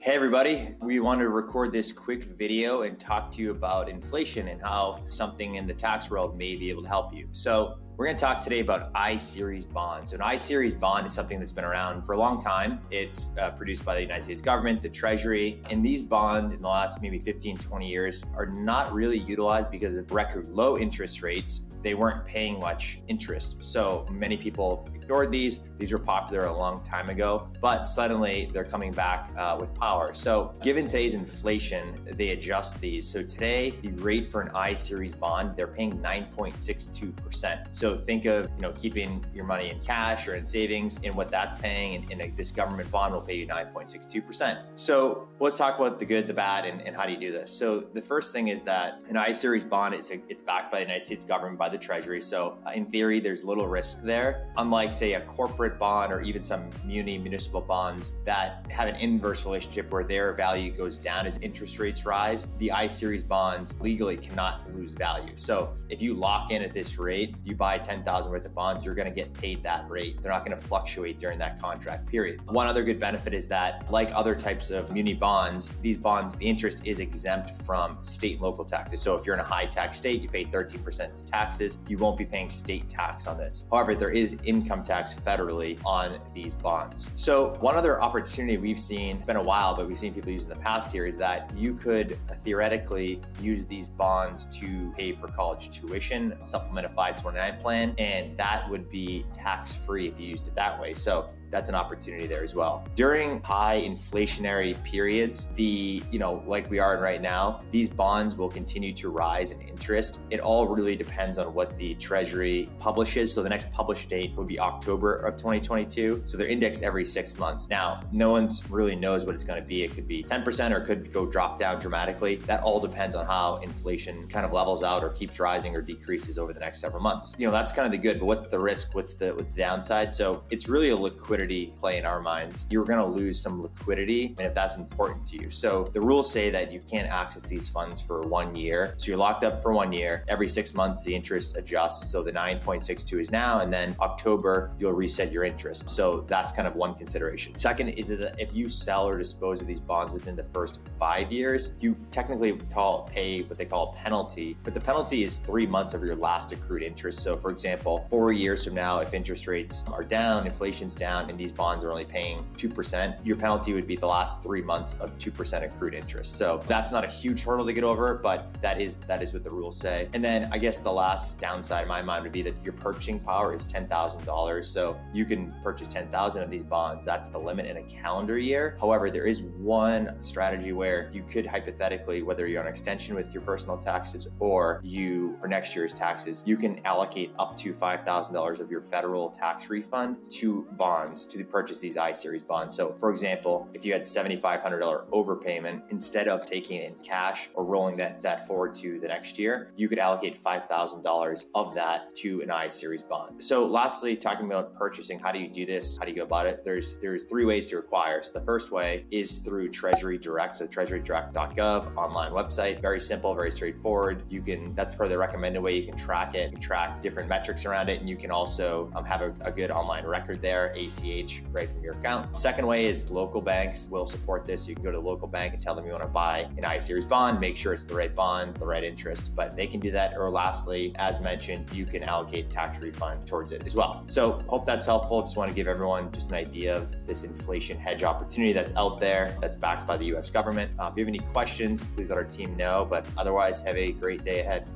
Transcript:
Hey everybody, we wanted to record this quick video and talk to you about inflation and how something in the tax world may be able to help you. So we're going to talk today about I-Series bonds. So an I-Series bond is something that's been around for a long time. It's produced by the United States government, the Treasury, and these bonds in the last maybe 15, 20 years are not really utilized because of record low interest rates. They weren't paying much interest. So many people ignored these. These were popular a long time ago, but suddenly they're coming back with power. So given today's inflation, they adjust these. So today, the rate for an I-Series bond, they're paying 9.62%. So think of, keeping your money in cash or in savings and what that's paying, and this government bond will pay you 9.62%. So let's talk about the good, the bad, and how do you do this? So the first thing is that an I-Series bond, it's backed by the United States government, by the Treasury. So in theory, there's little risk there. Unlike say a corporate bond or even some municipal bonds that have an inverse relationship where their value goes down as interest rates rise, the I-Series bonds legally cannot lose value. So if you lock in at this rate, you buy 10,000 worth of bonds, you're going to get paid that rate. They're not going to fluctuate during that contract period. One other good benefit is that, like other types of muni bonds, these bonds, the interest is exempt from state and local taxes. So if you're in a high tax state, you pay 13% taxes. You won't be paying state tax on this. However, there is income tax federally on these bonds. So one other opportunity we've seen, it's been a while, but we've seen people use in the past here, is that you could theoretically use these bonds to pay for college tuition, supplement a 529 plan, and that would be tax-free if you used it that way. So that's an opportunity there as well. During high inflationary periods, like we are in right now, these bonds will continue to rise in interest. It all really depends on what the Treasury publishes. So the next published date would be October of 2022. So they're indexed every 6 months. Now, no one's really knows what it's going to be. It could be 10% or it could drop down dramatically. That all depends on how inflation kind of levels out or keeps rising or decreases over the next several months. That's kind of the good, but what's the risk? What's the downside? So it's really a liquidity play in our minds. You're going to lose some liquidity, and if that's important to you. So the rules say that you can't access these funds for 1 year. So you're locked up for 1 year. Every 6 months, the interest adjusts. So the 9.62 is now, and then October, you'll reset your interest. So that's kind of one consideration. Second is that if you sell or dispose of these bonds within the first 5 years, you technically pay what they call a penalty, but the penalty is 3 months of your last accrued interest. So for example, 4 years from now, if interest rates are down, inflation's down, and these bonds are only paying 2%, your penalty would be the last 3 months of 2% accrued interest. So that's not a huge hurdle to get over, but that is what the rules say. And then I guess the last downside in my mind would be that your purchasing power is $10,000. So you can purchase 10,000 of these bonds. That's the limit in a calendar year. However, there is one strategy where you could hypothetically, whether you're on extension with your personal taxes or for next year's taxes, you can allocate up to $5,000 of your federal tax refund to bonds to purchase these I-Series bonds. So for example, if you had $7,500 overpayment, instead of taking it in cash or rolling that forward to the next year, you could allocate $5,000 of that to an I-Series bond. So lastly, talking about purchasing, how do you do this? How do you go about it? There's 3 ways to acquire. So the first way is through Treasury Direct. So treasurydirect.gov, online website, very simple, very straightforward. That's probably the recommended way. You can track it, you can track different metrics around it, and you can also have a good online record there, ACH, right from your account. Second way is local banks will support this. You can go to a local bank and tell them you want to buy an I-Series bond, make sure it's the right bond, the right interest, but they can do that. Or lastly, as mentioned, you can allocate tax refund towards it as well. So hope that's helpful. Just want to give everyone just an idea of this inflation hedge opportunity that's out there, that's backed by the US government. If you have any questions, please let our team know, but otherwise have a great day ahead.